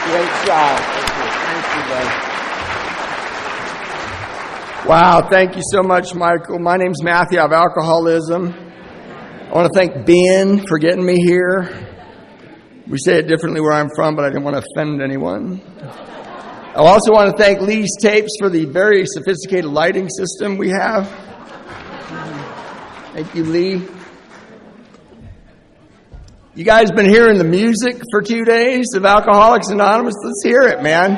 Great job. Thank you, buddy. Wow, thank you so much, Michael. My name's Matthew. I have alcoholism. I want to thank Ben for getting me here. We say it differently where I'm from, but I didn't want to offend anyone. I also want to thank Lee's Tapes for the very sophisticated lighting system we have. Thank you, Lee. You guys been hearing the music for 2 days of Alcoholics Anonymous? Let's hear it, man.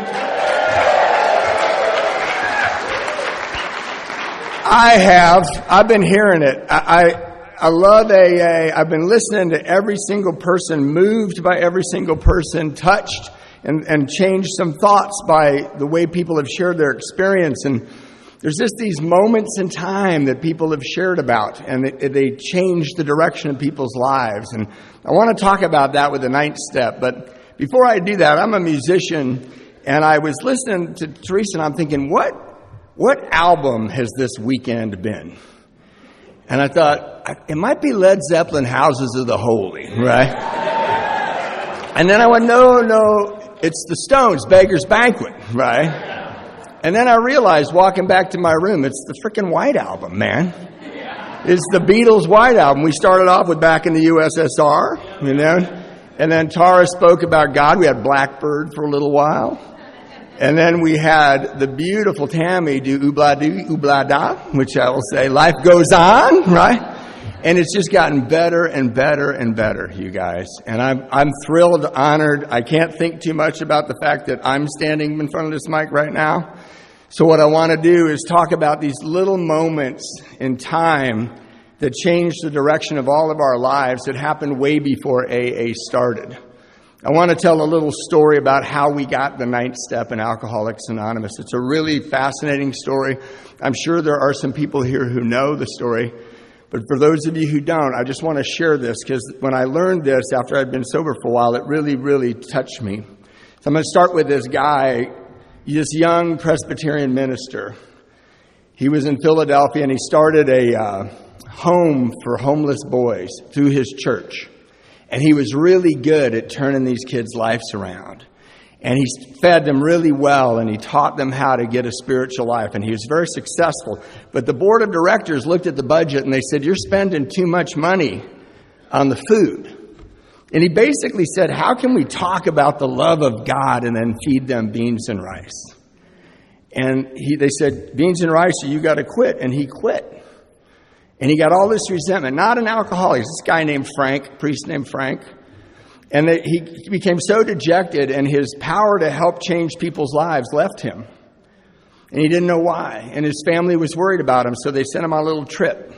I have. I've been hearing it. I love AA. I've been listening to every single person, moved by every single person, touched and changed some thoughts by the way people have shared their experience. And there's just these moments in time that people have shared about, and they change the direction of people's lives. And I want to talk about that with the 9th step. But before I do that, I'm a musician, and I was listening to Teresa, and I'm thinking, what album has this weekend been? And I thought, it might be Led Zeppelin, Houses of the Holy, right? And then I went, no, it's the Stones, Beggar's Banquet, right? And then I realized, walking back to my room, it's the frickin' White Album, man. It's the Beatles' White Album. We started off with Back in the USSR, you know? And then Tara spoke about God. We had Blackbird for a little while. And then we had the beautiful Tammy do Oobla Da, which I will say, life goes on, right? And it's just gotten better and better and better, you guys. And I'm thrilled, honored. I can't think too much about the fact that I'm standing in front of this mic right now. So what I want to do is talk about these little moments in time that changed the direction of all of our lives that happened way before AA started. I want to tell a little story about how we got the 9th step in Alcoholics Anonymous. It's a really fascinating story. I'm sure there are some people here who know the story. But for those of you who don't, I just want to share this, because when I learned this after I'd been sober for a while, it really, really touched me. So I'm going to start with this guy, this young Presbyterian minister. He was in Philadelphia, and he started a home for homeless boys through his church. And he was really good at turning these kids' lives around. And he fed them really well, and he taught them how to get a spiritual life. And he was very successful. But the board of directors looked at the budget, and they said, you're spending too much money on the food. And he basically said, how can we talk about the love of God and then feed them beans and rice? And they said, beans and rice, you got to quit. And he quit. And he got all this resentment, not an alcoholic. This guy named Frank, a priest named Frank. And he became so dejected, and his power to help change people's lives left him. And he didn't know why. And his family was worried about him, so they sent him on a little trip.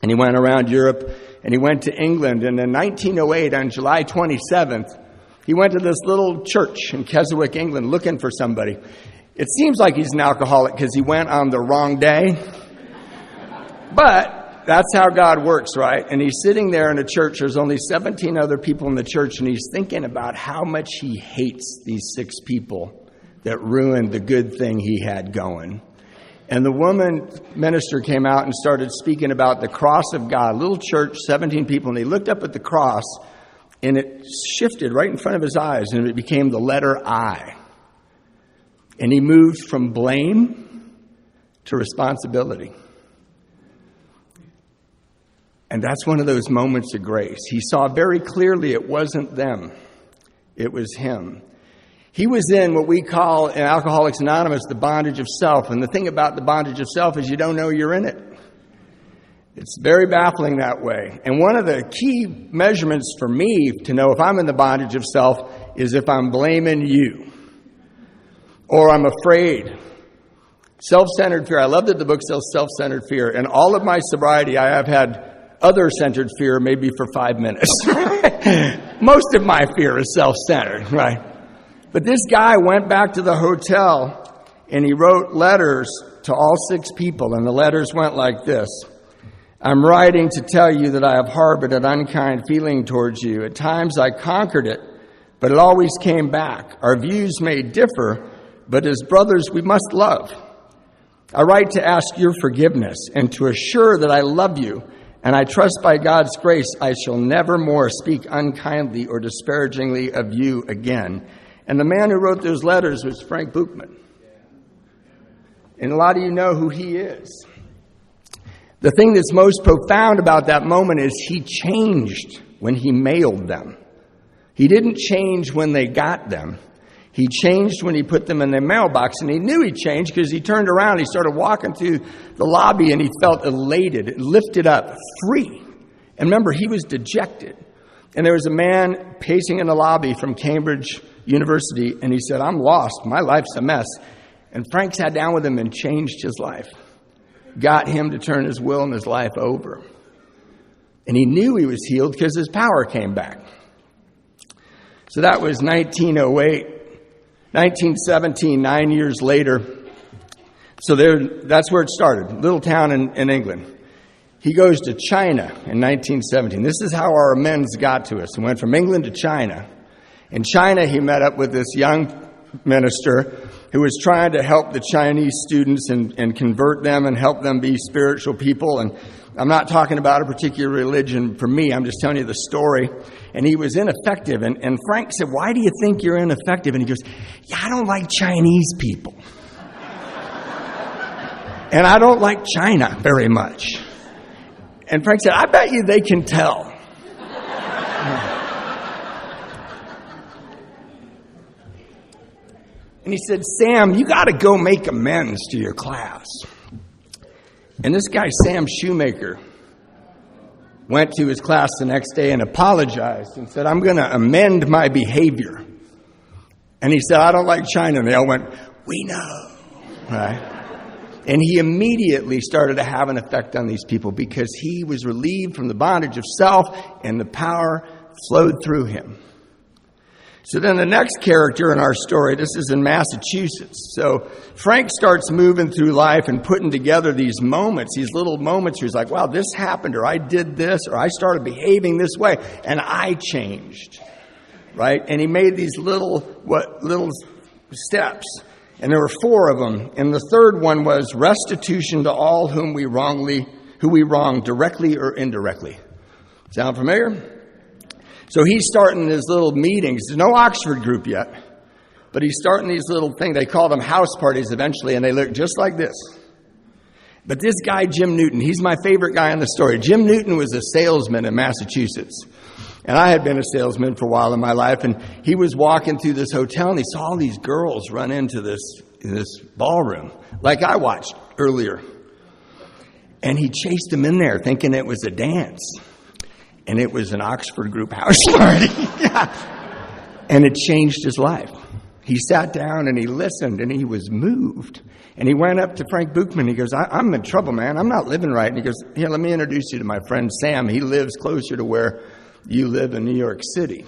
And he went around Europe, and he went to England. And in 1908, on July 27th, he went to this little church in Keswick, England, looking for somebody. It seems like he's an alcoholic because he went on the wrong day. But that's how God works, right? And he's sitting there in a church. There's only 17 other people in the church, and he's thinking about how much he hates these 6 people that ruined the good thing he had going. And the woman minister came out and started speaking about the cross of God. Little church, 17 people, and they looked up at the cross, and it shifted right in front of his eyes, and it became the letter I. And he moved from blame to responsibility. And that's one of those moments of grace. He saw very clearly it wasn't them. It was him. He was in what we call in Alcoholics Anonymous the bondage of self. And the thing about the bondage of self is you don't know you're in it. It's very baffling that way. And one of the key measurements for me to know if I'm in the bondage of self is if I'm blaming you or I'm afraid. Self-centered fear. I love that the book says self-centered fear. And all of my sobriety, I have had other-centered fear maybe for 5 minutes. Most of my fear is self-centered, right? But this guy went back to the hotel and he wrote letters to all 6 people. And the letters went like this. I'm writing to tell you that I have harbored an unkind feeling towards you. At times I conquered it, but it always came back. Our views may differ, but as brothers we must love. I write to ask your forgiveness and to assure that I love you. And I trust by God's grace I shall never more speak unkindly or disparagingly of you again. And the man who wrote those letters was Frank Buchman. And a lot of you know who he is. The thing that's most profound about that moment is he changed when he mailed them. He didn't change when they got them. He changed when he put them in their mailbox, and he knew he changed because he turned around, he started walking through the lobby, and he felt elated, lifted up, free. And remember, he was dejected. And there was a man pacing in the lobby from Cambridge University, and he said, I'm lost. My life's a mess. And Frank sat down with him and changed his life, got him to turn his will and his life over. And he knew he was healed because his power came back. So that was 1908. 1917, 9 years later. So that's where it started, little town in England. He goes to China in 1917. This is how our amends got to us. He went from England to China. In China, he met up with this young minister who was trying to help the Chinese students and convert them and help them be spiritual people. And I'm not talking about a particular religion for me. I'm just telling you the story. And he was ineffective. And Frank said, why do you think you're ineffective? And he goes, yeah, I don't like Chinese people. And I don't like China very much. And Frank said, I bet you they can tell. And he said, Sam, you got to go make amends to your class. And this guy, Sam Shoemaker, went to his class the next day and apologized and said, I'm going to amend my behavior. And he said, I don't like China. And they all went, we know. Right? And he immediately started to have an effect on these people because he was relieved from the bondage of self and the power flowed through him. So then the next character in our story, this is in Massachusetts. So Frank starts moving through life and putting together these moments, these little moments where he's like, wow, this happened, or I did this, or I started behaving this way, and I changed, right? And he made these little steps, and there were 4 of them. And the third one was restitution to all who we wronged, directly or indirectly. Sound familiar? So he's starting his little meetings. There's no Oxford group yet, but he's starting these little things. They call them house parties eventually, and they look just like this. But this guy, Jim Newton, he's my favorite guy in the story. Jim Newton was a salesman in Massachusetts, and I had been a salesman for a while in my life, and he was walking through this hotel, and he saw all these girls run into this ballroom, like I watched earlier. And he chased them in there, thinking it was a dance. And it was an Oxford group house party. And it changed his life. He sat down and he listened and he was moved. And he went up to Frank Buchman. He goes, I'm in trouble, man. I'm not living right. And he goes, here, let me introduce you to my friend Sam. He lives closer to where you live in New York City.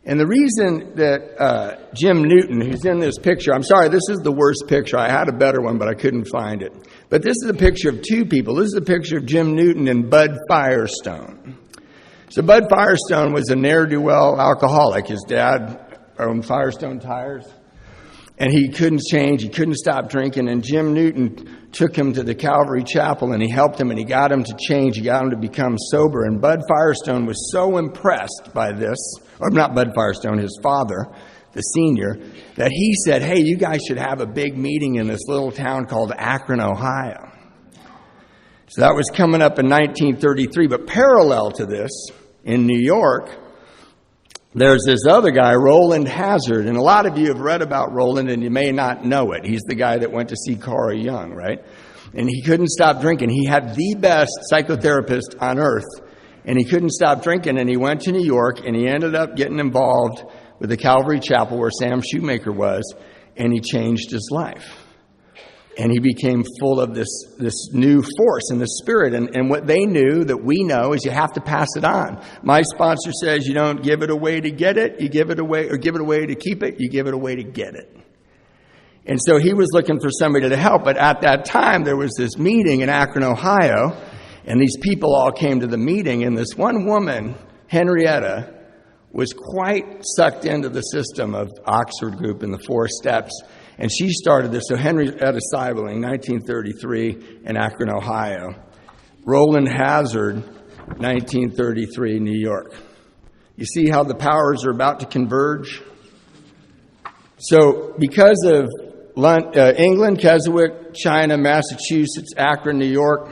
And the reason that Jim Newton, who's in this picture, I'm sorry, this is the worst picture. I had a better one, but I couldn't find it. But this is a picture of 2 people. This is a picture of Jim Newton and Bud Firestone. So Bud Firestone was a ne'er-do-well alcoholic. His dad owned Firestone Tires. And he couldn't change. He couldn't stop drinking. And Jim Newton took him to the Calvary Chapel, and he helped him, and he got him to change. He got him to become sober. And Bud Firestone was so impressed by this, or not Bud Firestone, his father, the senior, that he said, hey, you guys should have a big meeting in this little town called Akron, Ohio. So that was coming up in 1933. But parallel to this, in New York, there's this other guy, Roland Hazard. And a lot of you have read about Roland, and you may not know it. He's the guy that went to see Carl Jung, right? And he couldn't stop drinking. He had the best psychotherapist on earth. And he couldn't stop drinking, and he went to New York, and he ended up getting involved with the Calvary Chapel where Sam Shoemaker was, and he changed his life. And he became full of this new force and the spirit. And what they knew that we know is you have to pass it on. My sponsor says you don't give it away to get it, you give it away, or give it away to keep it, you give it away to get it. And so he was looking for somebody to help. But at that time, there was this meeting in Akron, Ohio, and these people all came to the meeting. And this one woman, Henrietta, was quite sucked into the system of Oxford Group and the 4 steps. And she started this. So Henrietta Seibeling, 1933 in Akron, Ohio. Roland Hazard, 1933, New York. You see how the powers are about to converge? So because of England, Keswick, China, Massachusetts, Akron, New York,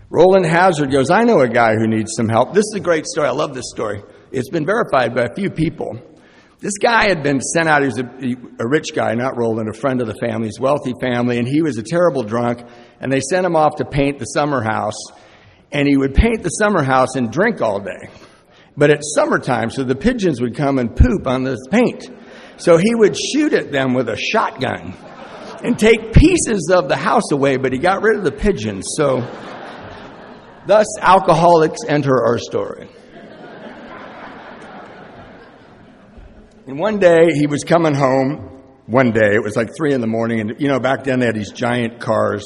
Roland Hazard goes, I know a guy who needs some help. This is a great story. I love this story. It's been verified by a few people. This guy had been sent out. He was a rich guy, not Roland, a friend of the family's wealthy family, and he was a terrible drunk, and they sent him off to paint the summer house, and he would paint the summer house and drink all day. But it's summertime, so the pigeons would come and poop on this paint. So he would shoot at them with a shotgun and take pieces of the house away, but he got rid of the pigeons. So thus, alcoholics enter our story. And one day, he was coming home. One day, it was like 3 a.m, and back then they had these giant cars,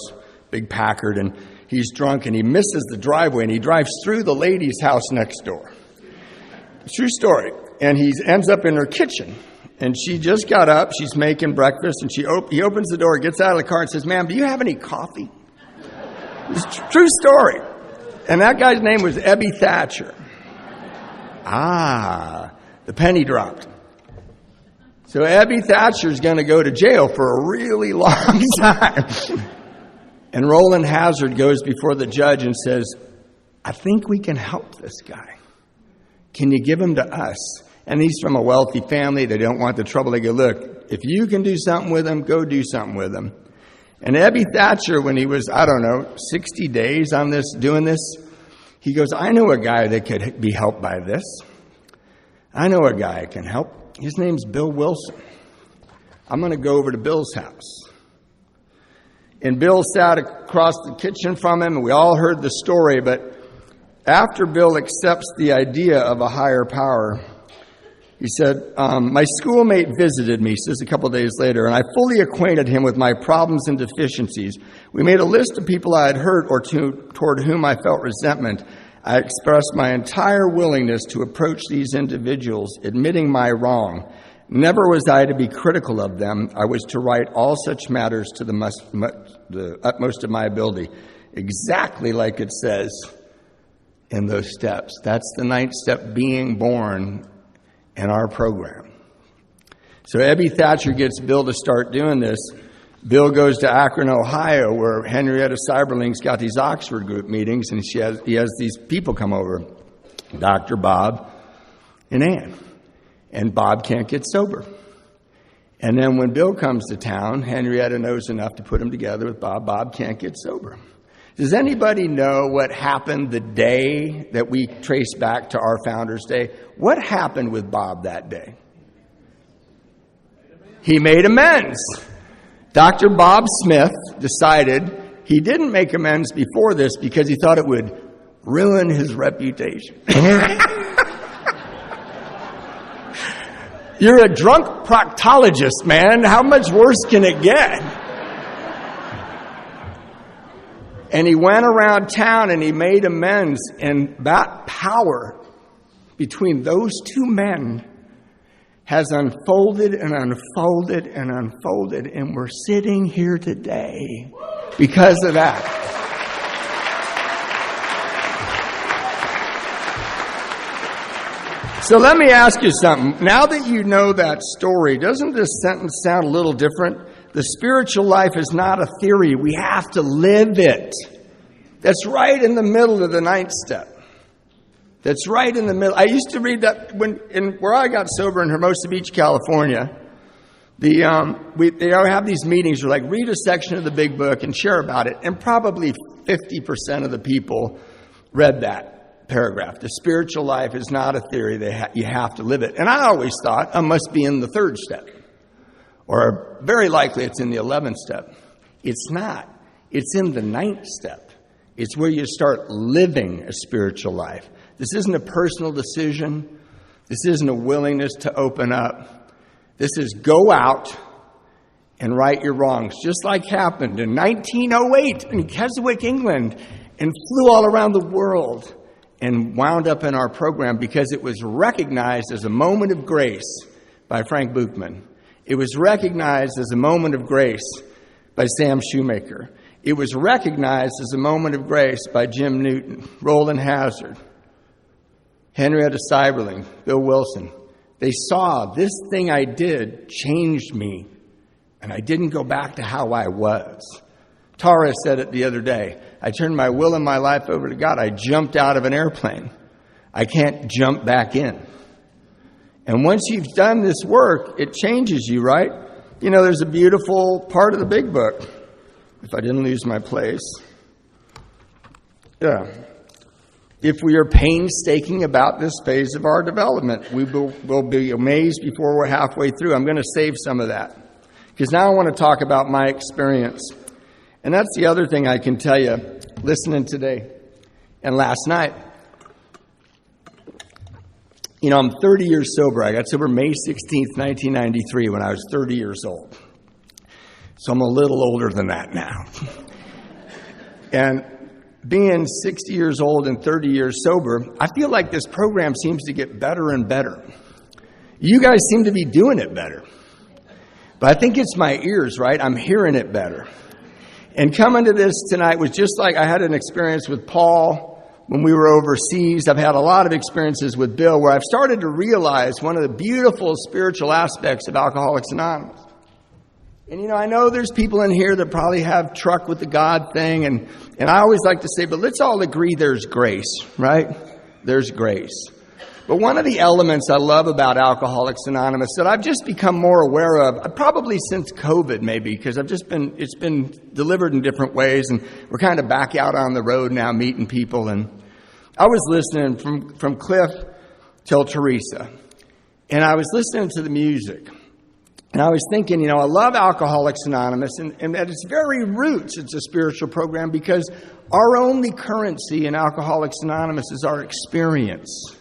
big Packard, and he's drunk, and he misses the driveway, and he drives through the lady's house next door. True story. And he ends up in her kitchen, and she just got up. She's making breakfast, and he opens the door, gets out of the car, and says, "Ma'am, do you have any coffee?" It's a true story. And that guy's name was Ebby Thatcher. The penny dropped. So Ebby Thatcher's going to go to jail for a really long time. And Roland Hazard goes before the judge and says, I think we can help this guy. Can you give him to us? And he's from a wealthy family. They don't want the trouble. They go, look, if you can do something with him, go do something with him. And Ebby Thatcher, when he was, 60 days on this, doing this, he goes, I know a guy that could be helped by this. I know a guy that can help. His name's Bill Wilson. I'm going to go over to Bill's house. And Bill sat across the kitchen from him, and we all heard the story. But after Bill accepts the idea of a higher power, he said, my schoolmate visited me, says a couple of days later, and I fully acquainted him with my problems and deficiencies. We made a list of people I had hurt or toward whom I felt resentment. I expressed my entire willingness to approach these individuals, admitting my wrong. Never was I to be critical of them. I was to right all such matters to the utmost of my ability, exactly like it says in those steps. That's the 9th step, being born, in our program. So Ebby Thatcher gets Bill to start doing this. Bill goes to Akron, Ohio, where Henrietta Seiberling's got these Oxford group meetings, and he has these people come over, Dr. Bob and Ann. And Bob can't get sober. And then when Bill comes to town, Henrietta knows enough to put him together with Bob. Bob can't get sober. Does anybody know what happened the day that we trace back to our Founders Day? What happened with Bob that day? He made amends. Dr. Bob Smith decided he didn't make amends before this because he thought it would ruin his reputation. You're a drunk proctologist, man. How much worse can it get? And he went around town and he made amends, and that power between those two men has unfolded and unfolded and unfolded, and we're sitting here today because of that. So let me ask you something. Now that you know that story, doesn't this sentence sound a little different? The spiritual life is not a theory. We have to live it. That's right in the middle of the 9th step. That's right in the middle. I used to read that where I got sober in Hermosa Beach, California. They have these meetings where read a section of the big book and share about it. And probably 50% of the people read that paragraph. The spiritual life is not a theory. You have to live it. And I always thought I must be in the 3rd step. Or very likely it's in the 11th step. It's not. It's in the 9th step. It's where you start living a spiritual life. This isn't a personal decision. This isn't a willingness to open up. This is go out and right your wrongs, just like happened in 1908 in Keswick, England, and flew all around the world and wound up in our program because it was recognized as a moment of grace by Frank Buchman. It was recognized as a moment of grace by Sam Shoemaker. It was recognized as a moment of grace by Jim Newton, Roland Hazard, Henrietta Seiberling, Bill Wilson. They saw this thing I did changed me, and I didn't go back to how I was. Tara said it the other day. I turned my will and my life over to God. I jumped out of an airplane. I can't jump back in. And once you've done this work, it changes you, right? You know, there's a beautiful part of the big book. If I didn't lose my place. Yeah. If we are painstaking about this phase of our development, we will be amazed before we're halfway through. I'm going to save some of that. Because now I want to talk about my experience. And that's the other thing I can tell you, listening today and last night. You know, I'm 30 years sober. I got sober May 16th, 1993, when I was 30 years old. So I'm a little older than that now. And being 60 years old and 30 years sober, I feel like this program seems to get better and better. You guys seem to be doing it better. But I think it's my ears, right? I'm hearing it better. And coming to this tonight was just like I had an experience with Paul when we were overseas. I've had a lot of experiences with Bill where I've started to realize one of the beautiful spiritual aspects of Alcoholics Anonymous. And, you know, I know there's people in here that probably have truck with the God thing. And I always like to say, but let's all agree there's grace, right? There's grace. But one of the elements I love about Alcoholics Anonymous that I've just become more aware of, probably since COVID maybe, because it's been delivered in different ways, and we're kind of back out on the road now meeting people. And I was listening from Cliff till Teresa, and I was listening to the music. And I was thinking, you know, I love Alcoholics Anonymous, and at its very roots, it's a spiritual program because our only currency in Alcoholics Anonymous is our experience.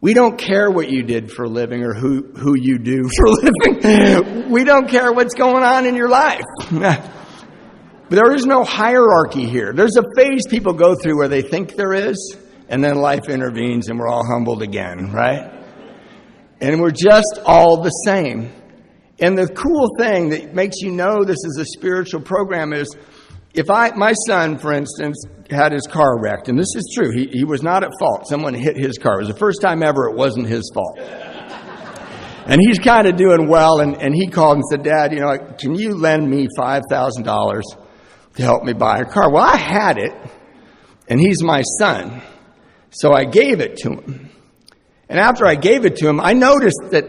We don't care what you did for a living or who you do for a living. We don't care what's going on in your life. But there is no hierarchy here. There's a phase people go through where they think there is, and then life intervenes and we're all humbled again, right? And we're just all the same. And the cool thing that makes you know this is a spiritual program is my son, for instance, had his car wrecked, and this is true. He was not at fault. Someone hit his car. It was the first time ever it wasn't his fault. And he's kind of doing well, and he called and said, Dad, you know, can you lend me $5,000 to help me buy a car? Well, I had it, and he's my son, so I gave it to him. And after I gave it to him, I noticed that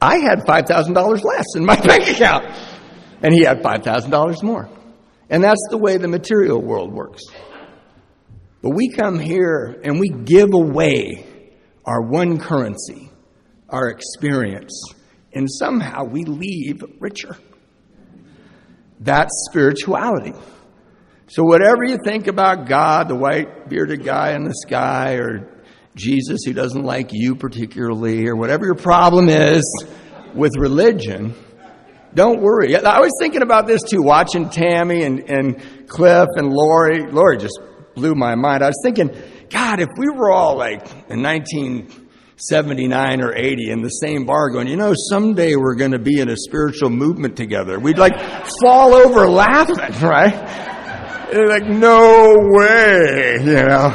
I had $5,000 less in my bank account, and he had $5,000 more. And that's the way the material world works. But we come here and we give away our one currency, our experience, and somehow we leave richer. That's spirituality. So whatever you think about God, the white bearded guy in the sky, or Jesus who doesn't like you particularly, or whatever your problem is with religion, don't worry. I was thinking about this too, watching Tammy and Cliff and Lori. Lori just blew my mind. I was thinking, God, if we were all like in 1979 or 80 in the same bar going, you know, someday we're going to be in a spiritual movement together. We'd like fall over laughing, right? And like, no way, you know.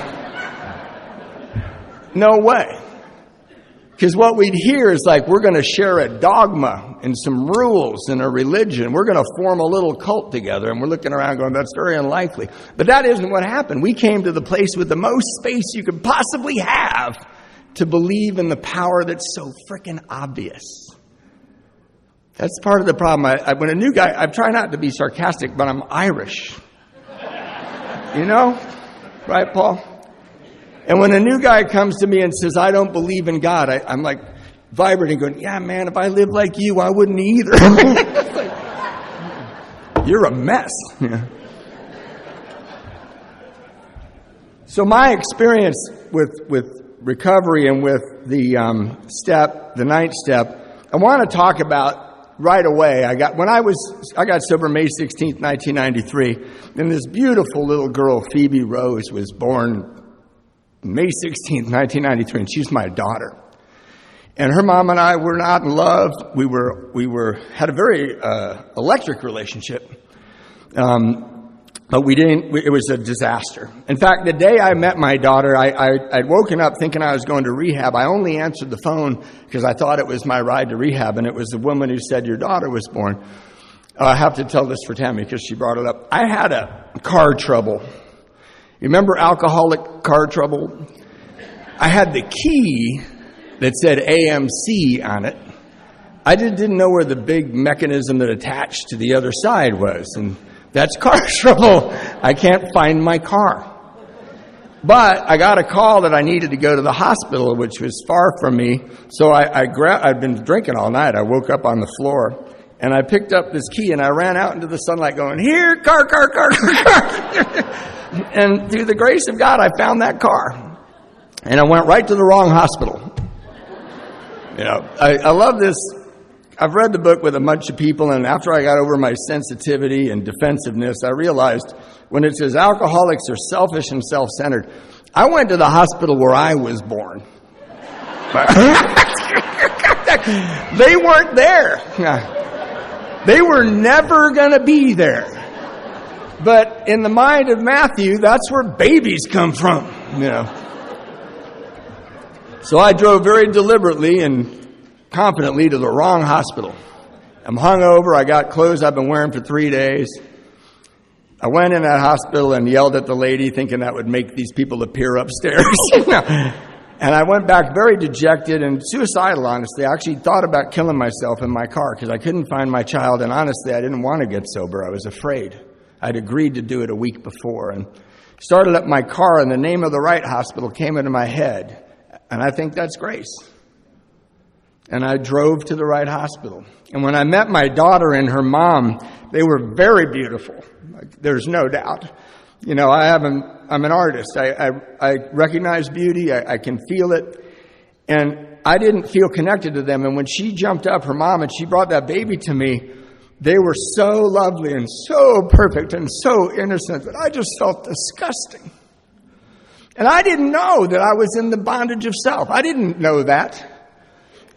No way. Because what we'd hear is like, we're going to share a dogma and some rules and a religion. We're going to form a little cult together. And we're looking around going, that's very unlikely. But that isn't what happened. We came to the place with the most space you could possibly have to believe in the power that's so freaking obvious. That's part of the problem. When a new guy, I try not to be sarcastic, but I'm Irish. You know? Right, Paul? And when a new guy comes to me and says, I don't believe in God, I'm like vibrating, going, yeah, man, if I lived like you, I wouldn't either. Like, you're a mess. Yeah. So my experience with recovery and with the ninth step, I want to talk about right away. I got sober May 16th, 1993, and this beautiful little girl, Phoebe Rose, was born May 16th, 1993, and she's my daughter. And her mom and I were not in love. We had a very electric relationship. But we didn't, it was a disaster. In fact, the day I met my daughter, I'd woken up thinking I was going to rehab. I only answered the phone because I thought it was my ride to rehab, and it was the woman who said, your daughter was born. I have to tell this for Tammy because she brought it up. I had a car trouble. You remember alcoholic car trouble? I had the key that said AMC on it. I didn't know where the big mechanism that attached to the other side was, and that's car trouble. I can't find my car. But I got a call that I needed to go to the hospital, which was far from me. So I'd been drinking all night. I woke up on the floor, and I picked up this key, and I ran out into the sunlight going, here, car. And through the grace of God, I found that car. And I went right to the wrong hospital. You know, I love this. I've read the book with a bunch of people, and after I got over my sensitivity and defensiveness, I realized when it says alcoholics are selfish and self-centered, I went to the hospital where I was born. They weren't there. They were never going to be there. But in the mind of Matthew, that's where babies come from, you know. So I drove very deliberately and confidently to the wrong hospital. I'm hungover. I got clothes I've been wearing for 3 days. I went in that hospital and yelled at the lady thinking that would make these people appear upstairs. And I went back very dejected and suicidal, honestly. I actually thought about killing myself in my car because I couldn't find my child. And honestly, I didn't want to get sober. I was afraid. I'd agreed to do it a week before and started up my car, and the name of the right hospital came into my head. And I think that's grace. And I drove to the right hospital. And when I met my daughter and her mom, they were very beautiful. There's no doubt. You know, I'm an artist. I recognize beauty. I can feel it. And I didn't feel connected to them. And when she jumped up, her mom, and she brought that baby to me, they were so lovely and so perfect and so innocent that I just felt disgusting. And I didn't know that I was in the bondage of self. I didn't know that.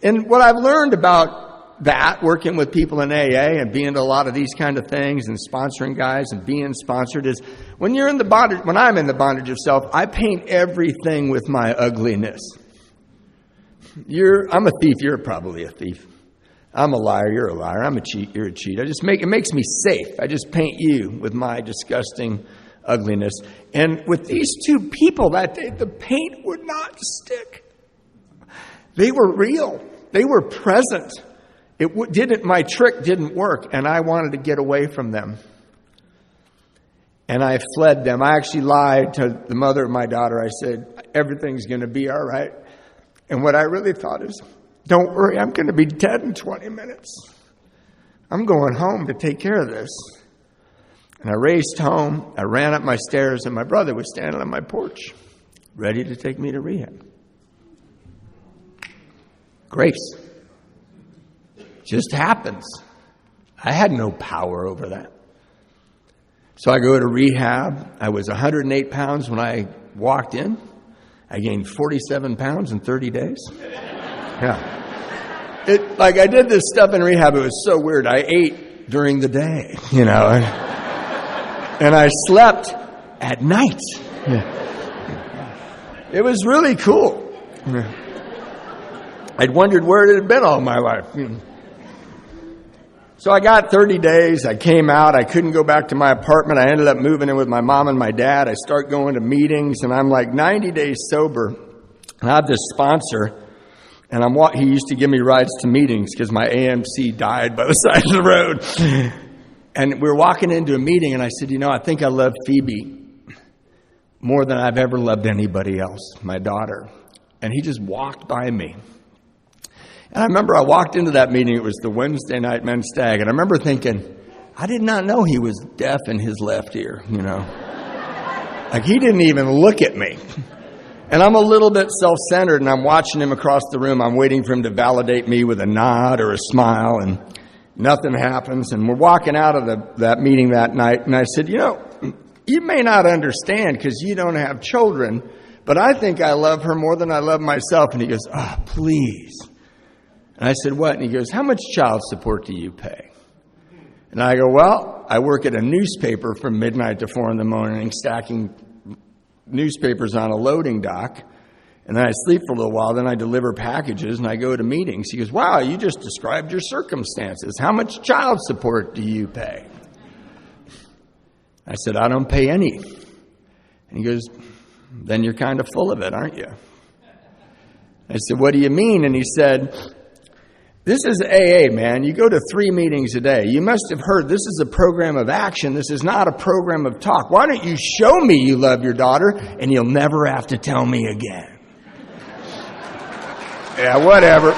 And what I've learned about that, working with people in AA and being to a lot of these kind of things and sponsoring guys and being sponsored, is when you're in the bondage, when I'm in the bondage of self, I paint everything with my ugliness. I'm a thief, you're probably a thief. I'm a liar, you're a liar. I'm a cheat, you're a cheat. It makes me safe. I just paint you with my disgusting ugliness. And with these two people that day, the paint would not stick. They were real. They were present. My trick didn't work, and I wanted to get away from them. And I fled them. I actually lied to the mother of my daughter. I said, everything's going to be all right. And what I really thought is, don't worry, I'm going to be dead in 20 minutes. I'm going home to take care of this. And I raced home. I ran up my stairs, and my brother was standing on my porch, ready to take me to rehab. Grace. Just happens. I had no power over that. So I go to rehab. I was 108 pounds when I walked in. I gained 47 pounds in 30 days. Yeah. I did this stuff in rehab. It was so weird. I ate during the day, you know, and I slept at night. Yeah. It was really cool. Yeah. I'd wondered where it had been all my life. So I got 30 days. I came out. I couldn't go back to my apartment. I ended up moving in with my mom and my dad. I start going to meetings, and I'm like 90 days sober. And I have this sponsor, and he used to give me rides to meetings because my AMC died by the side of the road. And we were walking into a meeting, and I said, I think I love Phoebe more than I've ever loved anybody else, my daughter. And he just walked by me. And I remember I walked into that meeting. It was the Wednesday night men's stag. And I remember thinking, I did not know he was deaf in his left ear, Like he didn't even look at me. And I'm a little bit self-centered, and I'm watching him across the room. I'm waiting for him to validate me with a nod or a smile, and nothing happens. And we're walking out of that meeting that night. And I said, you may not understand because you don't have children, but I think I love her more than I love myself. And he goes, please. And I said, what? And he goes, how much child support do you pay? And I go, well, I work at a newspaper from midnight to 4 in the morning, stacking newspapers on a loading dock. And then I sleep for a little while, then I deliver packages and I go to meetings. He goes, wow, you just described your circumstances. How much child support do you pay? I said, I don't pay any. And he goes, then you're kind of full of it, aren't you? I said, what do you mean? And he said, this is AA, man. You go to 3 meetings a day. You must have heard this is a program of action. This is not a program of talk. Why don't you show me you love your daughter and you'll never have to tell me again? Yeah, whatever.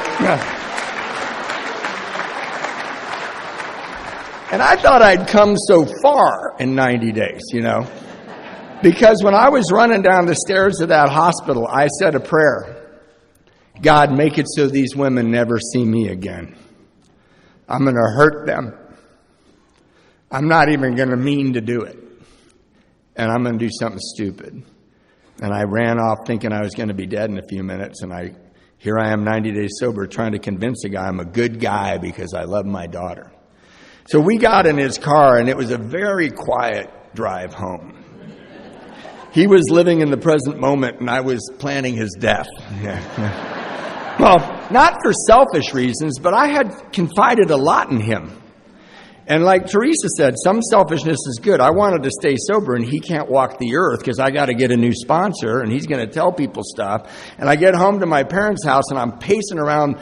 And I thought I'd come so far in 90 days, because when I was running down the stairs of that hospital, I said a prayer. God, make it so these women never see me again. I'm going to hurt them. I'm not even going to mean to do it. And I'm going to do something stupid. And I ran off thinking I was going to be dead in a few minutes, and here I am 90 days sober trying to convince a guy I'm a good guy because I love my daughter. So we got in his car, and it was a very quiet drive home. He was living in the present moment, and I was planning his death. Well, not for selfish reasons, but I had confided a lot in him. And like Teresa said, some selfishness is good. I wanted to stay sober, and he can't walk the earth because I got to get a new sponsor, and he's going to tell people stuff. And I get home to my parents' house, and I'm pacing around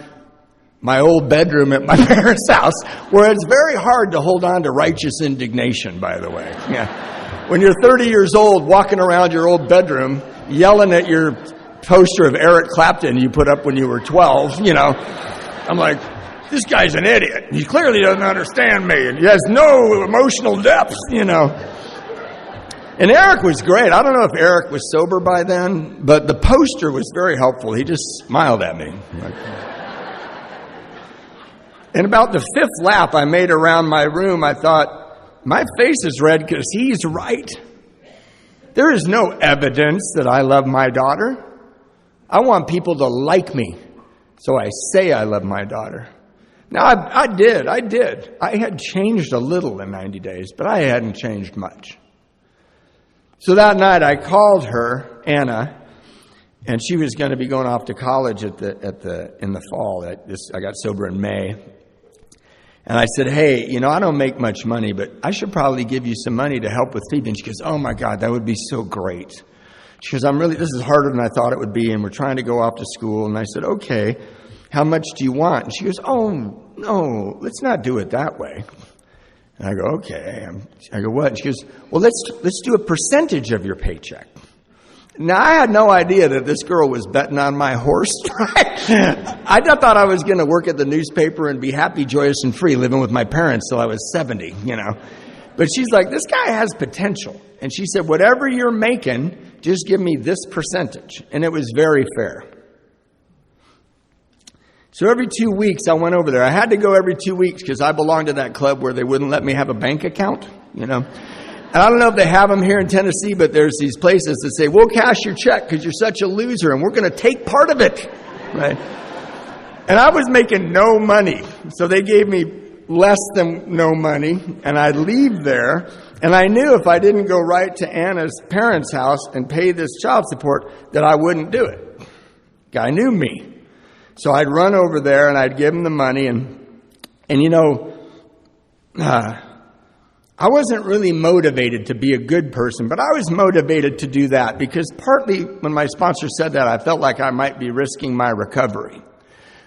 my old bedroom at my parents' house, where it's very hard to hold on to righteous indignation, by the way. Yeah. When you're 30 years old, walking around your old bedroom, yelling at your poster of Eric Clapton you put up when you were 12, I'm like, this guy's an idiot. He clearly doesn't understand me, and he has no emotional depth, And Eric was great. I don't know if Eric was sober by then, but the poster was very helpful. He just smiled at me. And about the 5th lap I made around my room, I thought, my face is red because he's right. There is no evidence that I love my daughter. I want people to like me, so I say I love my daughter. Now, I did. I had changed a little in 90 days, but I hadn't changed much. So that night I called her, Anna, and she was going to be going off to college in the fall. I got sober in May. And I said, hey, I don't make much money, but I should probably give you some money to help with Phoebe. And she goes, oh my God, that would be so great. She goes, this is harder than I thought it would be, and we're trying to go off to school. And I said, okay, how much do you want? And she goes, oh, no, let's not do it that way. And I go, okay. I go, what? And she goes, well, let's do a percentage of your paycheck. Now, I had no idea that this girl was betting on my horse. I thought I was going to work at the newspaper and be happy, joyous, and free, living with my parents till I was 70, But she's like, this guy has potential. And she said, whatever you're making, just give me this percentage. And it was very fair. So every 2 weeks I went over there. I had to go every 2 weeks because I belonged to that club where they wouldn't let me have a bank account, And I don't know if they have them here in Tennessee, but there's these places that say, we'll cash your check because you're such a loser and we're going to take part of it. Right? And I was making no money. So they gave me less than no money, and I'd leave there. And I knew if I didn't go right to Anna's parents' house and pay this child support, that I wouldn't do it. Guy knew me. So I'd run over there and I'd give him the money. I wasn't really motivated to be a good person, but I was motivated to do that because partly when my sponsor said that, I felt like I might be risking my recovery.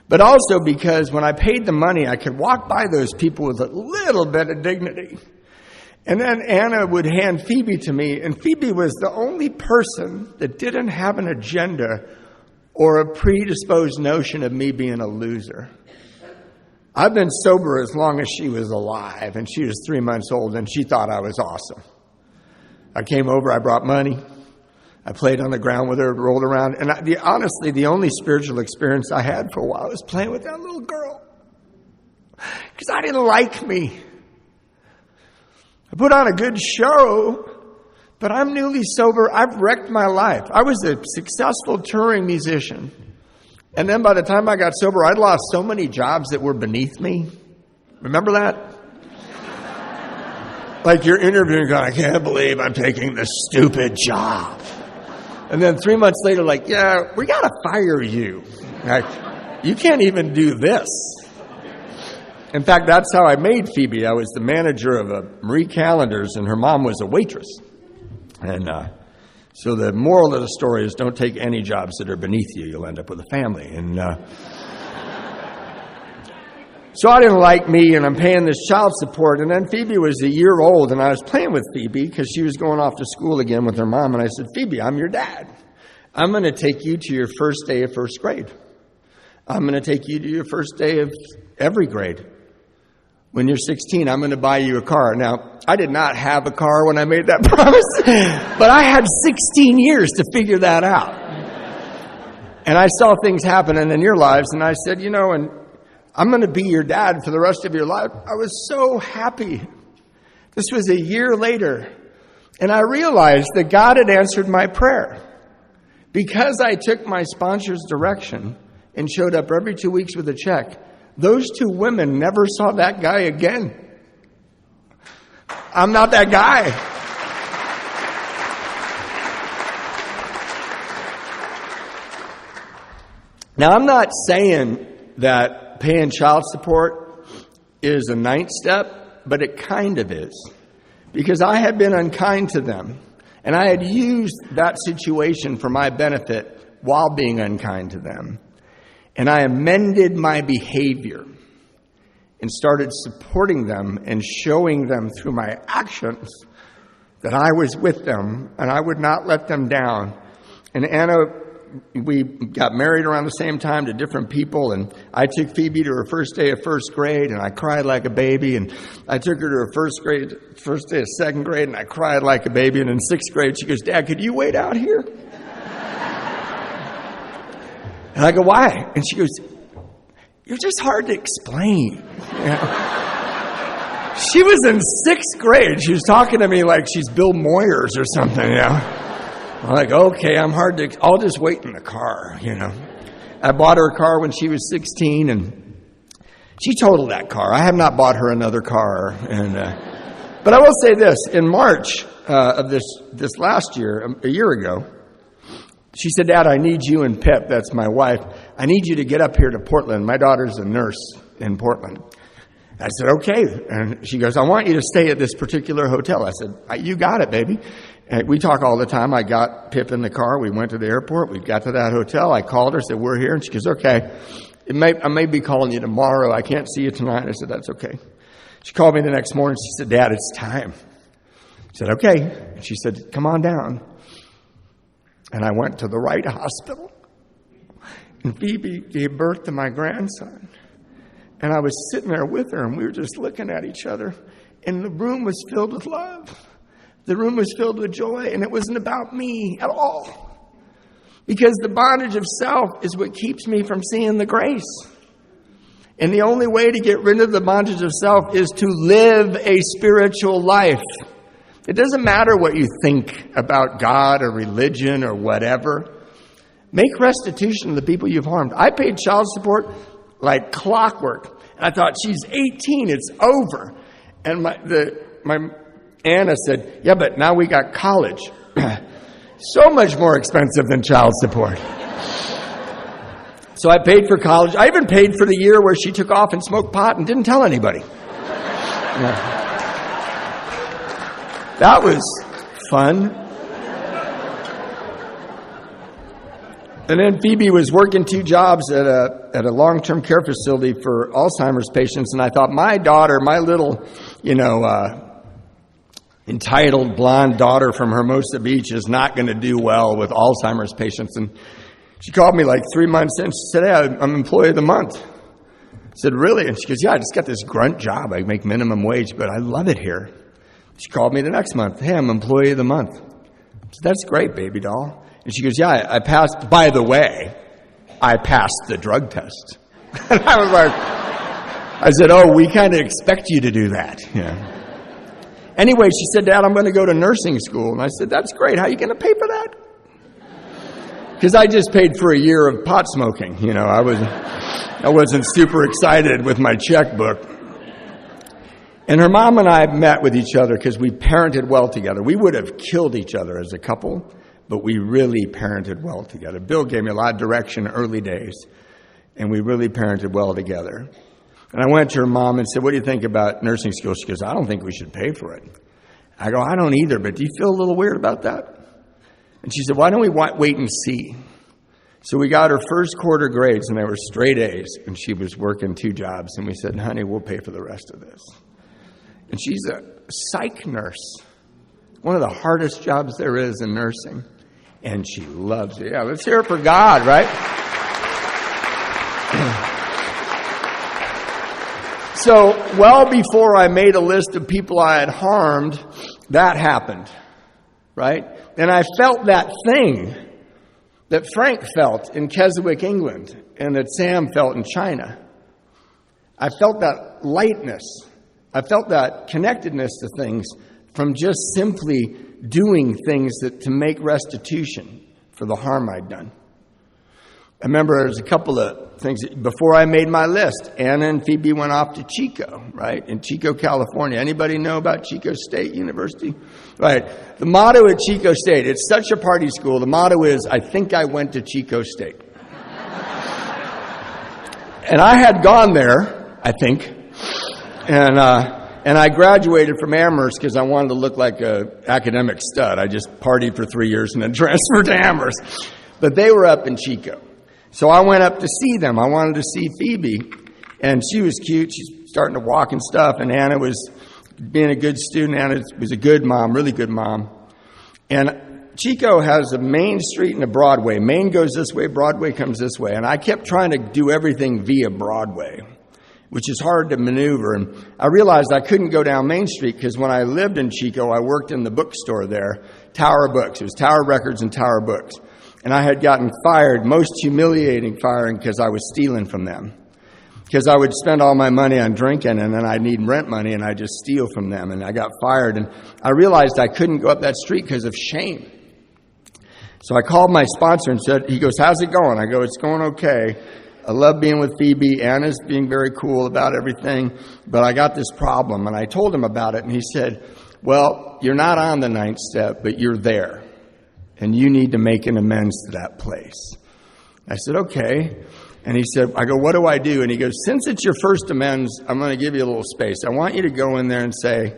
But also because when I paid the money, I could walk by those people with a little bit of dignity. And then Anna would hand Phoebe to me, and Phoebe was the only person that didn't have an agenda or a predisposed notion of me being a loser. I've been sober as long as she was alive, and she was 3 months old, and she thought I was awesome. I came over, I brought money. I played on the ground with her, rolled around. And honestly, the only spiritual experience I had for a while was playing with that little girl. Because I didn't like me. I put on a good show, but I'm newly sober. I've wrecked my life. I was a successful touring musician. And then by the time I got sober, I'd lost so many jobs that were beneath me. Remember that? Like you're interviewing, going, I can't believe I'm taking this stupid job. And then 3 months later, like, yeah, we got to fire you. Like, you can't even do this. In fact, that's how I made Phoebe. I was the manager of Marie Callender's, and her mom was a waitress. And so the moral of the story is don't take any jobs that are beneath you. You'll end up with a family. And so I didn't like me, and I'm paying this child support. And then Phoebe was a year old, and I was playing with Phoebe because she was going off to school again with her mom. And I said, Phoebe, I'm your dad. I'm going to take you to your first day of first grade. I'm going to take you to your first day of every grade. When you're 16, I'm going to buy you a car. Now, I did not have a car when I made that promise, but I had 16 years to figure that out. And I saw things happening in your lives, and I said, and I'm going to be your dad for the rest of your life. I was so happy. This was a year later, and I realized that God had answered my prayer. Because I took my sponsor's direction and showed up every 2 weeks with a check, those two women never saw that guy again. I'm not that guy. Now, I'm not saying that paying child support is a ninth step, but it kind of is. Because I had been unkind to them, and I had used that situation for my benefit while being unkind to them. And I amended my behavior and started supporting them and showing them through my actions that I was with them and I would not let them down. And Anna, we got married around the same time to different people, and I took Phoebe to her first day of first grade, and I cried like a baby, and I took her to her first day of second grade, and I cried like a baby, and in sixth grade she goes, Dad, could you wait out here? And I go, why? And she goes, you're just hard to explain. She was in sixth grade. She was talking to me like she's Bill Moyers or something, I'm like, okay, I'll just wait in the car, I bought her a car when she was 16, and she totaled that car. I have not bought her another car. But I will say this, in March of this last year, a year ago, she said, Dad, I need you and Pip, that's my wife, I need you to get up here to Portland. My daughter's a nurse in Portland. I said, okay. And she goes, I want you to stay at this particular hotel. I said, you got it, baby. And we talk all the time. I got Pip in the car. We went to the airport. We got to that hotel. I called her, said, we're here. And she goes, okay. I may be calling you tomorrow. I can't see you tonight. I said, that's okay. She called me the next morning. She said, Dad, it's time. I said, okay. And she said, come on down. And I went to the right hospital. And Phoebe gave birth to my grandson. And I was sitting there with her, and we were just looking at each other. And the room was filled with love. The room was filled with joy, and it wasn't about me at all. Because the bondage of self is what keeps me from seeing the grace. And the only way to get rid of the bondage of self is to live a spiritual life. It doesn't matter what you think about God or religion or whatever. Make restitution to the people you've harmed. I paid child support like clockwork. And I thought, she's 18, it's over. And my Anna said, yeah, but now we got college. So much more expensive than child support. So I paid for college. I even paid for the year where she took off and smoked pot and didn't tell anybody. Yeah. That was fun. And then Phoebe was working 2 jobs at a long-term care facility for Alzheimer's patients. And I thought, my daughter, my little, entitled blonde daughter from Hermosa Beach is not going to do well with Alzheimer's patients. And she called me like 3 months in. She said, hey, I'm employee of the month. I said, really? And she goes, yeah, I just got this grunt job. I make minimum wage, but I love it here. She called me the next month. Hey, I'm employee of the month. I said, that's great, baby doll. And she goes, yeah, I passed. By the way, I passed the drug test. And I was like, I said, oh, we kind of expect you to do that. Yeah. Anyway, she said, Dad, I'm going to go to nursing school. And I said, that's great. How are you going to pay for that? Because I just paid for a year of pot smoking. I wasn't super excited with my checkbook. And her mom and I met with each other because we parented well together. We would have killed each other as a couple, but we really parented well together. Bill gave me a lot of direction early days, and we really parented well together. And I went to her mom and said, what do you think about nursing school? She goes, I don't think we should pay for it. I go, I don't either, but do you feel a little weird about that? And she said, why don't we wait and see? So we got her first quarter grades, and they were straight A's, and she was working 2 jobs. And we said, honey, we'll pay for the rest of this. And she's a psych nurse, one of the hardest jobs there is in nursing. And she loves it. Yeah, let's hear it for God, right? So, well before I made a list of people I had harmed, that happened, right? And I felt that thing that Frank felt in Keswick, England, and that Sam felt in China. I felt that lightness. I felt that connectedness to things from just simply doing things to make restitution for the harm I'd done. I remember there was a couple of things. Before I made my list, Anna and Phoebe went off to Chico, right, in Chico, California. Anybody know about Chico State University? Right. The motto at Chico State, it's such a party school. The motto is, I think I went to Chico State. And I had gone there, I think. And I graduated from Amherst because I wanted to look like an academic stud. I just partied for 3 years and then transferred to Amherst. But they were up in Chico. So I went up to see them. I wanted to see Phoebe. And she was cute. She's starting to walk and stuff. And Anna was being a good student. Anna was a good mom, really good mom. And Chico has a main street and a Broadway. Main goes this way, Broadway comes this way. And I kept trying to do everything via Broadway, which is hard to maneuver. And I realized I couldn't go down Main Street because when I lived in Chico, I worked in the bookstore there, Tower Books. It was Tower Records and Tower Books. And I had gotten fired, most humiliating firing, because I was stealing from them. Because I would spend all my money on drinking, and then I'd need rent money, and I'd just steal from them. And I got fired. And I realized I couldn't go up that street because of shame. So I called my sponsor and said, he goes, how's it going? I go, it's going okay. I love being with Phoebe. Anna's being very cool about everything, but I got this problem. And I told him about it, and he said, well, you're not on the 9th step, but you're there, and you need to make an amends to that place. I said, okay. And he said, I go, what do I do? And he goes, since it's your first amends, I'm going to give you a little space. I want you to go in there and say,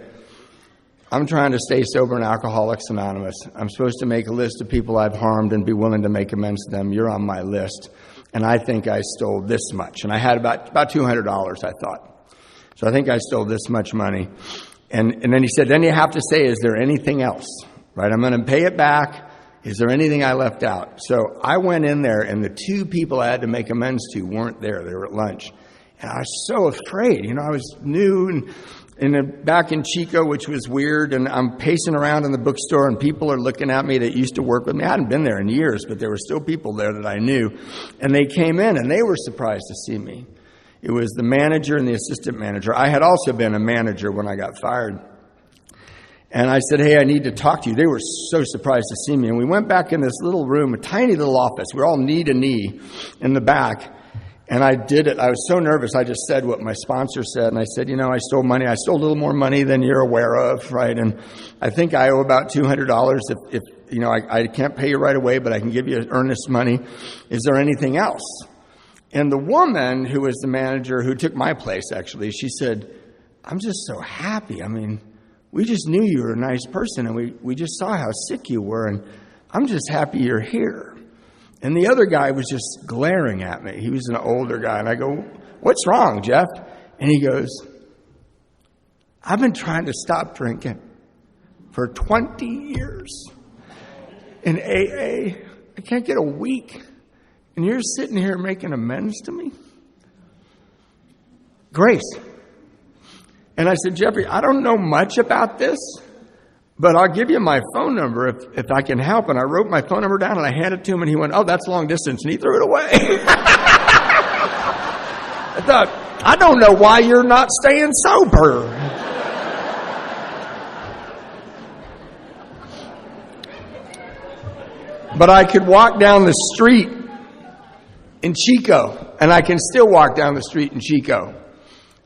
I'm trying to stay sober in Alcoholics Anonymous. I'm supposed to make a list of people I've harmed and be willing to make amends to them. You're on my list. And I think I stole this much. And I had about $200, I thought. So I think I stole this much money. And then he said, then you have to say, is there anything else? Right? I'm going to pay it back. Is there anything I left out? So I went in there, and the 2 people I had to make amends to weren't there. They were at lunch. And I was so afraid. I was new and back in Chico, which was weird. And I'm pacing around in the bookstore, and people are looking at me that used to work with me. I hadn't been there in years, but there were still people there that I knew. And they came in, and they were surprised to see me. It was the manager and the assistant manager. I had also been a manager when I got fired. And I said, hey, I need to talk to you. They were so surprised to see me. And we went back in this little room, a tiny little office. We were all knee to knee in the back. And I did it. I was so nervous. I just said what my sponsor said. And I said, I stole money. I stole a little more money than you're aware of, right? And I think I owe about $200 if I can't pay you right away, but I can give you earnest money. Is there anything else? And the woman who was the manager, who took my place, actually, she said, I'm just so happy. We just knew you were a nice person, and we just saw how sick you were, and I'm just happy you're here. And the other guy was just glaring at me. He was an older guy, and I go, what's wrong, Jeff? And he goes, I've been trying to stop drinking for 20 years in AA. I can't get a week, and you're sitting here making amends to me? Grace. And I said, Jeffrey, I don't know much about this, but I'll give you my phone number if I can help. And I wrote my phone number down, and I handed it to him, and he went, oh, that's long distance, and he threw it away. I thought, I don't know why you're not staying sober. But I could walk down the street in Chico, and I can still walk down the street in Chico.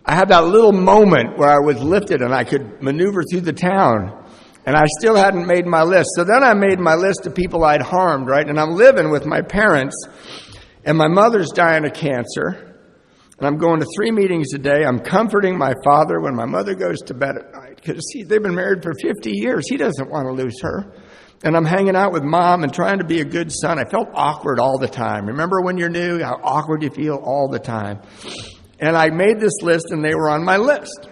I had that little moment where I was lifted and I could maneuver through the town. And I still hadn't made my list. So then I made my list of people I'd harmed, right? And I'm living with my parents, and my mother's dying of cancer. And I'm going to 3 meetings a day. I'm comforting my father when my mother goes to bed at night, because they've been married for 50 years. He doesn't want to lose her. And I'm hanging out with mom and trying to be a good son. I felt awkward all the time. Remember when you're new, how awkward you feel all the time? And I made this list, and they were on my list.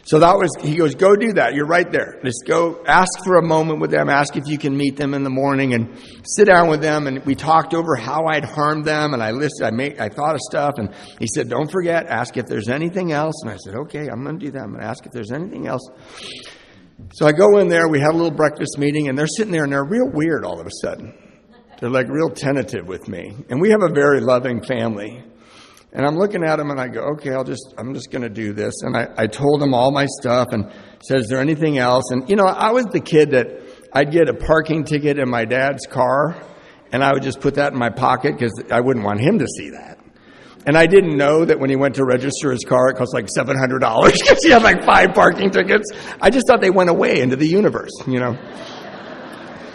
So he goes, go do that. You're right there. Just go ask for a moment with them. Ask if you can meet them in the morning and sit down with them. And we talked over how I'd harmed them. And I thought of stuff. And he said, don't forget, ask if there's anything else. And I said, okay, I'm going to do that. I'm going to ask if there's anything else. So I go in there. We had a little breakfast meeting, and they're sitting there, and they're real weird all of a sudden. They're like real tentative with me. And we have a very loving family. And I'm looking at him and I go, okay, I'm just going to do this. And I told him all my stuff and said, is there anything else? And, I was the kid that I'd get a parking ticket in my dad's car and I would just put that in my pocket because I wouldn't want him to see that. And I didn't know that when he went to register his car, it cost like $700 because he had like 5 parking tickets. I just thought they went away into the universe,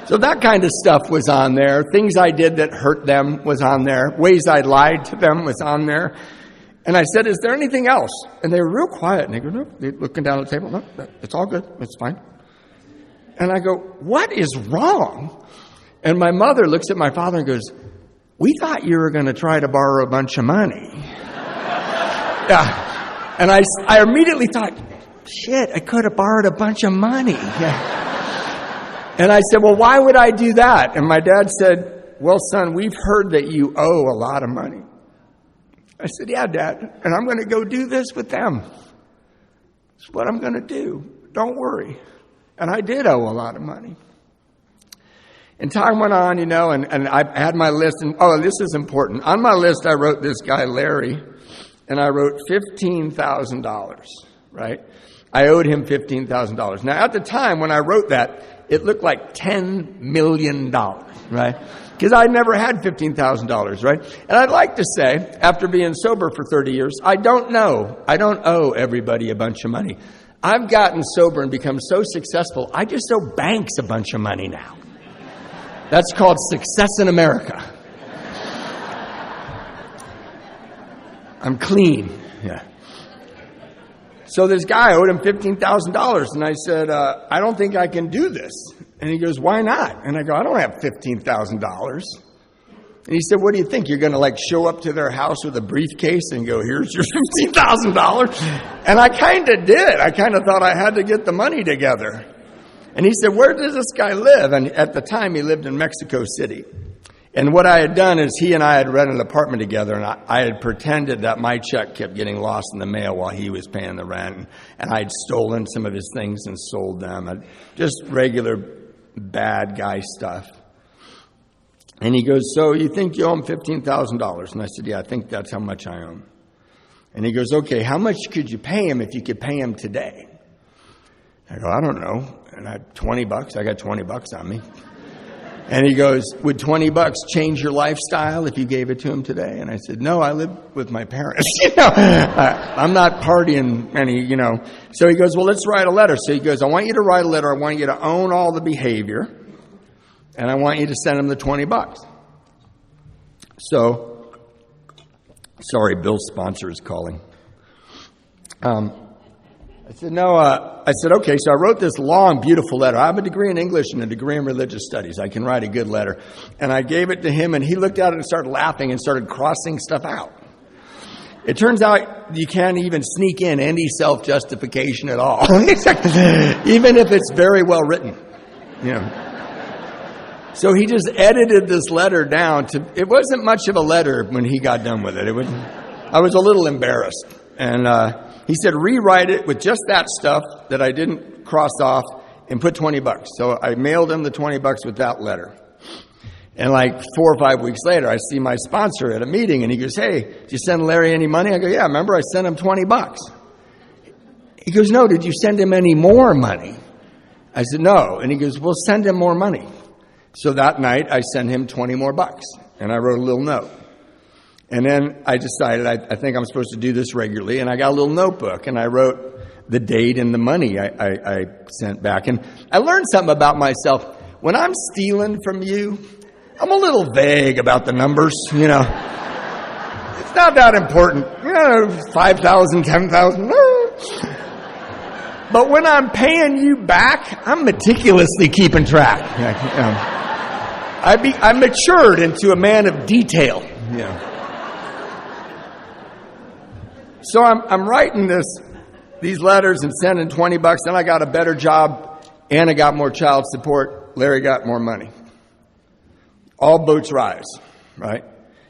So that kind of stuff was on there. Things I did that hurt them was on there. Ways I lied to them was on there. And I said, is there anything else? And they were real quiet. And they go, no. They're looking down at the table. No, it's all good. It's fine. And I go, what is wrong? And my mother looks at my father and goes, we thought you were going to try to borrow a bunch of money. Yeah. And I immediately thought, shit, I could have borrowed a bunch of money. Yeah. And I said, well, why would I do that? And my dad said, well, son, we've heard that you owe a lot of money. I said, yeah, Dad, and I'm going to go do this with them. It's what I'm going to do. Don't worry. And I did owe a lot of money. And time went on, and I had my list. And, this is important. On my list, I wrote this guy, Larry, and I wrote $15,000, right? I owed him $15,000. Now, at the time when I wrote that, it looked like $10 million, right? Because I never had $15,000, right? And I'd like to say, after being sober for 30 years, I don't owe everybody a bunch of money. I've gotten sober and become so successful, I just owe banks a bunch of money now. That's called success in America. I'm clean, yeah. So this guy owed him $15,000, and I said, I don't think I can do this. And he goes, why not? And I go, I don't have $15,000. And he said, what do you think? You're going to show up to their house with a briefcase and go, here's your $15,000? And I kind of did. I kind of thought I had to get the money together. And he said, where does this guy live? And at the time, he lived in Mexico City. And what I had done is he and I had rented an apartment together, and I had pretended that my check kept getting lost in the mail while he was paying the rent. And I'd stolen some of his things and sold them. Just regular bad guy stuff. And he goes, so you think you owe him $15,000? And I said, yeah, I think that's how much I owe him. And he goes, okay, how much could you pay him if you could pay him today? I go, I don't know. And I had $20. I got $20 on me. And he goes, would $20 change your lifestyle if you gave it to him today? And I said, no, I live with my parents. I'm not partying any, So he goes, well, let's write a letter. So he goes, I want you to write a letter. I want you to own all the behavior. And I want you to send him the $20. So, sorry, Bill's sponsor is calling. I said, no, okay, so I wrote this long, beautiful letter. I have a degree in English and a degree in religious studies. I can write a good letter. And I gave it to him, and he looked at it and started laughing and started crossing stuff out. It turns out you can't even sneak in any self-justification at all, even if it's very well written. So he just edited this letter down to, it wasn't much of a letter when he got done with it. I was a little embarrassed. And he said, rewrite it with just that stuff that I didn't cross off and put $20. So I mailed him the $20 with that letter. And 4 or 5 weeks later, I see my sponsor at a meeting, and he goes, hey, did you send Larry any money? I go, yeah, remember I sent him $20. He goes, no, did you send him any more money? I said, no. And he goes, well, send him more money. So that night, I sent him $20 more. And I wrote a little note. And then I decided I think I'm supposed to do this regularly, and I got a little notebook, and I wrote the date and the money I sent back. And I learned something about myself. When I'm stealing from you, I'm a little vague about the numbers, you know. It's not that important. 5,000, 10,000. But when I'm paying you back, I'm meticulously keeping track. I matured into a man of detail. So I'm writing these letters and sending $20, and I got a better job, and I got more child support. Larry got more money. All boats rise, right?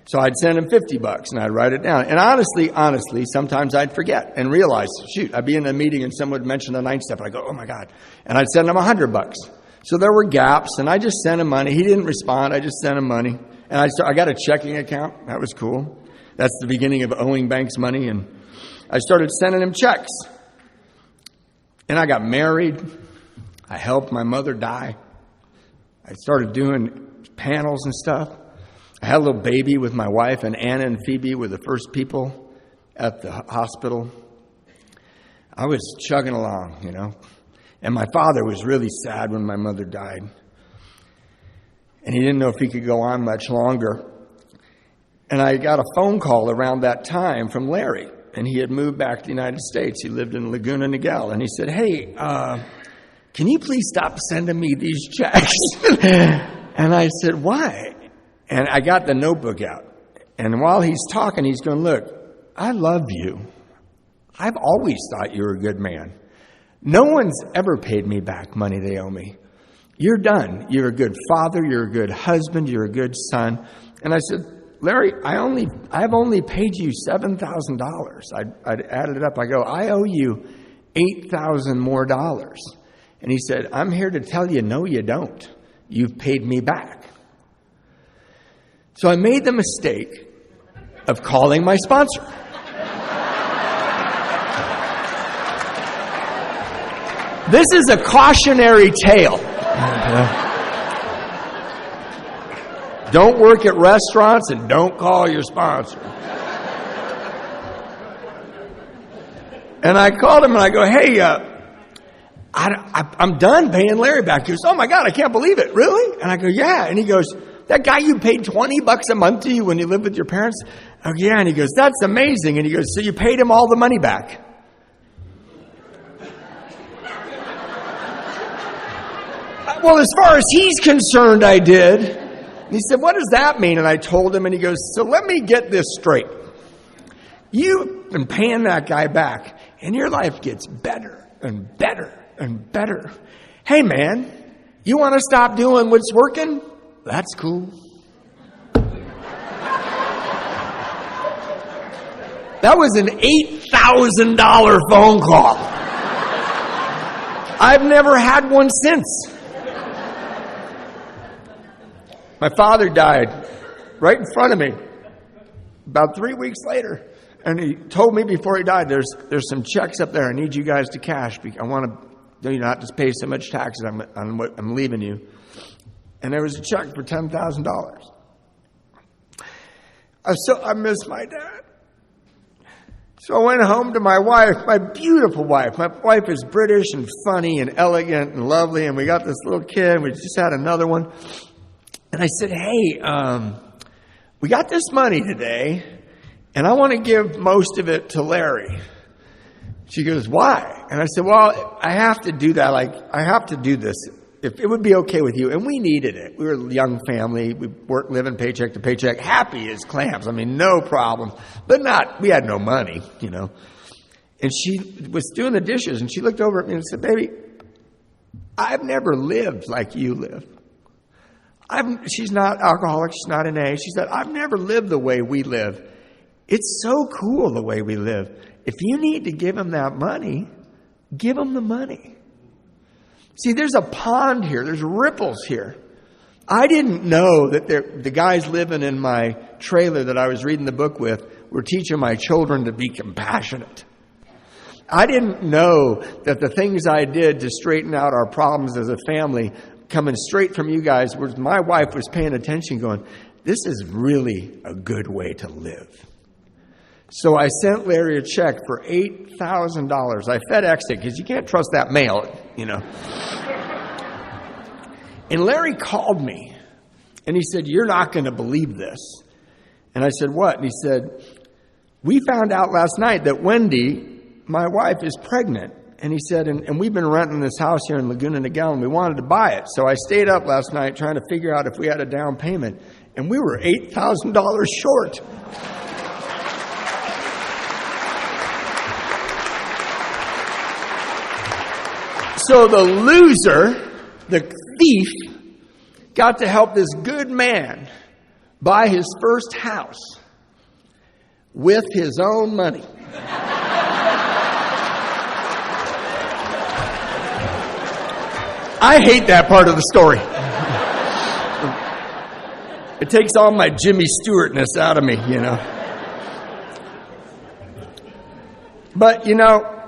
So I'd send him $50, and I'd write it down. And honestly, sometimes I'd forget and realize, shoot, I'd be in a meeting and someone would mention the ninth step, and I'd go, oh my God. And I'd send him $100. So there were gaps, and I just sent him money. He didn't respond. I just sent him money. And I got a checking account. That was cool. That's the beginning of owing banks money. And I started sending him checks. And I got married. I helped my mother die. I started doing panels and stuff. I had a little baby with my wife, and Anna and Phoebe were the first people at the hospital. I was chugging along, And my father was really sad when my mother died. And he didn't know if he could go on much longer. And I got a phone call around that time from Larry. And he had moved back to the United States. He lived in Laguna Niguel. And he said, hey, can you please stop sending me these checks? And I said, why? And I got the notebook out. And while he's talking, he's going, look, I love you. I've always thought you were a good man. No one's ever paid me back money they owe me. You're done. You're a good father. You're a good husband. You're a good son. And I said, Larry, I've only paid you $7,000. I'd added it up. I go, I owe you $8,000 more. And he said, I'm here to tell you, no, you don't. You've paid me back. So I made the mistake of calling my sponsor. This is a cautionary tale. Don't work at restaurants and don't call your sponsor. And I called him and I go, hey, I'm done paying Larry back. He goes, oh my God, I can't believe it. Really? And I go, yeah. And he goes, that guy you paid $20 a month to you when you lived with your parents? I go, yeah. And he goes, that's amazing. And he goes, so you paid him all the money back? Well, as far as he's concerned, I did. And he said, what does that mean? And I told him, and he goes, so let me get this straight. You've been paying that guy back, and your life gets better and better and better. Hey, man, you want to stop doing what's working? That's cool. That was an $8,000 phone call. I've never had one since. My father died right in front of me about 3 weeks later. And he told me before he died, there's some checks up there I need you guys to cash. I want to not just pay so much taxes on what I'm leaving you. And there was a check for $10,000. I miss my dad. So I went home to my wife, my beautiful wife. My wife is British and funny and elegant and lovely. And we got this little kid. We just had another one. And I said, hey, we got this money today, and I want to give most of it to Larry. She goes, why? And I said, well, I have to do that. I have to do this. If it would be okay with you. And we needed it. We were a young family. We worked, living paycheck to paycheck, happy as clams. I mean, no problem. But we had no money, And she was doing the dishes, and she looked over at me and said, baby, I've never lived like you live. She's not alcoholic. She's not an A. She said, I've never lived the way we live. It's so cool the way we live. If you need to give him that money, give him the money. See, there's a pond here. There's ripples here. I didn't know that the guys living in my trailer that I was reading the book with were teaching my children to be compassionate. I didn't know that the things I did to straighten out our problems as a family coming straight from you guys, where my wife was paying attention going, this is really a good way to live. So I sent Larry a check for $8,000. I FedExed it because you can't trust that mail, you know. And Larry called me and he said, "You're not going to believe this." And I said, "What?" And he said, "We found out last night that Wendy, my wife, is pregnant." And he said, and we've been renting this house here in Laguna Niguel and we wanted to buy it. So I stayed up last night trying to figure out if we had a down payment. And we were $8,000 short. So the loser, the thief, got to help this good man buy his first house with his own money. I hate that part of the story. It takes all my Jimmy Stewartness out of me, you know. But, you know,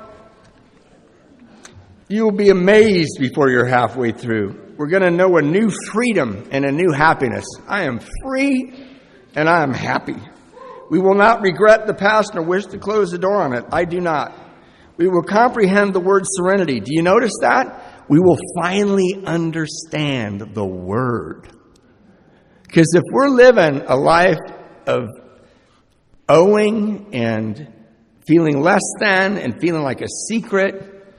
you will be amazed before you're halfway through. We're going to know a new freedom and a new happiness. I am free and I am happy. We will not regret the past nor wish to close the door on it. I do not. We will comprehend the word serenity. Do you notice that? We will finally understand the word. Because if we're living a life of owing and feeling less than and feeling like a secret,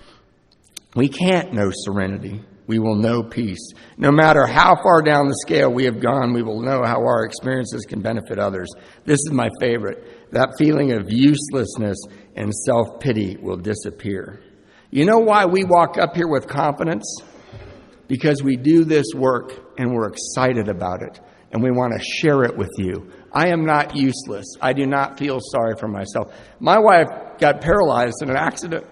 we can't know serenity. We will know peace. No matter how far down the scale we have gone, we will know how our experiences can benefit others. This is my favorite. That feeling of uselessness and self-pity will disappear. You know why we walk up here with confidence? Because we do this work and we're excited about it and we want to share it with you. I am not useless. I do not feel sorry for myself. My wife got paralyzed in an accident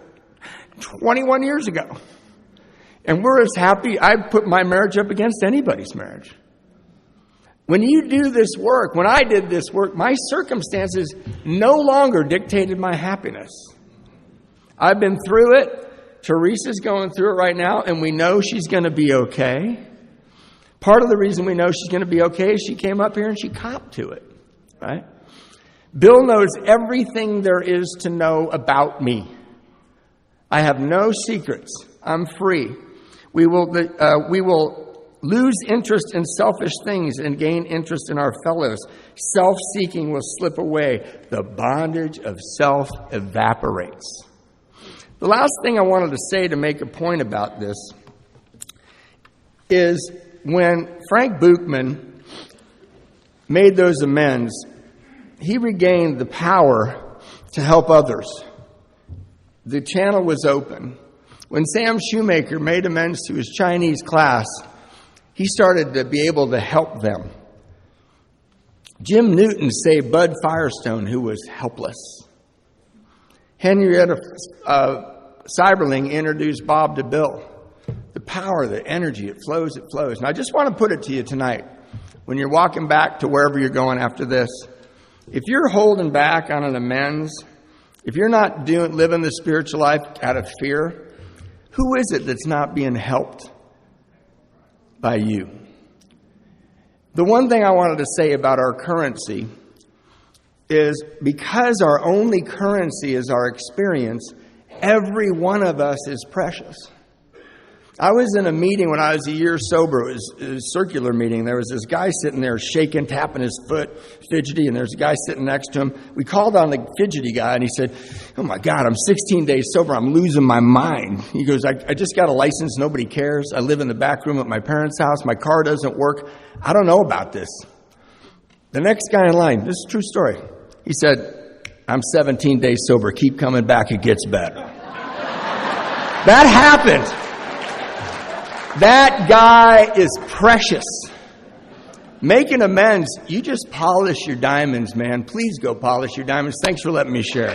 21 years ago. And we're as happy. I put my marriage up against anybody's marriage. When you do this work, when I did this work, my circumstances no longer dictated my happiness. I've been through it. Teresa's going through it right now, and we know she's going to be okay. Part of the reason we know she's going to be okay is she came up here and she copped to it, right? Bill knows everything there is to know about me. I have no secrets. I'm free. We will lose interest in selfish things and gain interest in our fellows. Self-seeking will slip away. The bondage of self evaporates. The last thing I wanted to say to make a point about this is when Frank Buchman made those amends, he regained the power to help others. The channel was open. When Sam Shoemaker made amends to his Chinese class, he started to be able to help them. Jim Newton saved Bud Firestone, who was helpless. Henrietta Seiberling introduced Bob to Bill. The power, the energy, it flows, it flows. And I just want to put it to you tonight, when you're walking back to wherever you're going after this, if you're holding back on an amends, if you're not living the spiritual life out of fear, who is it that's not being helped by you? The one thing I wanted to say about our currency is because our only currency is our experience, every one of us is precious. I was in a meeting when I was a year sober. It was a circular meeting. There was this guy sitting there shaking, tapping his foot, fidgety, and there's a guy sitting next to him. We called on the fidgety guy, and he said, "Oh, my God, I'm 16 days sober. I'm losing my mind." He goes, I just got a license. Nobody cares. I live in the back room at my parents' house. My car doesn't work. I don't know about this. The next guy in line, this is a true story. He said, "I'm 17 days sober. Keep coming back. It gets better." That happened. That guy is precious. Making amends, you just polish your diamonds, man. Please go polish your diamonds. Thanks for letting me share.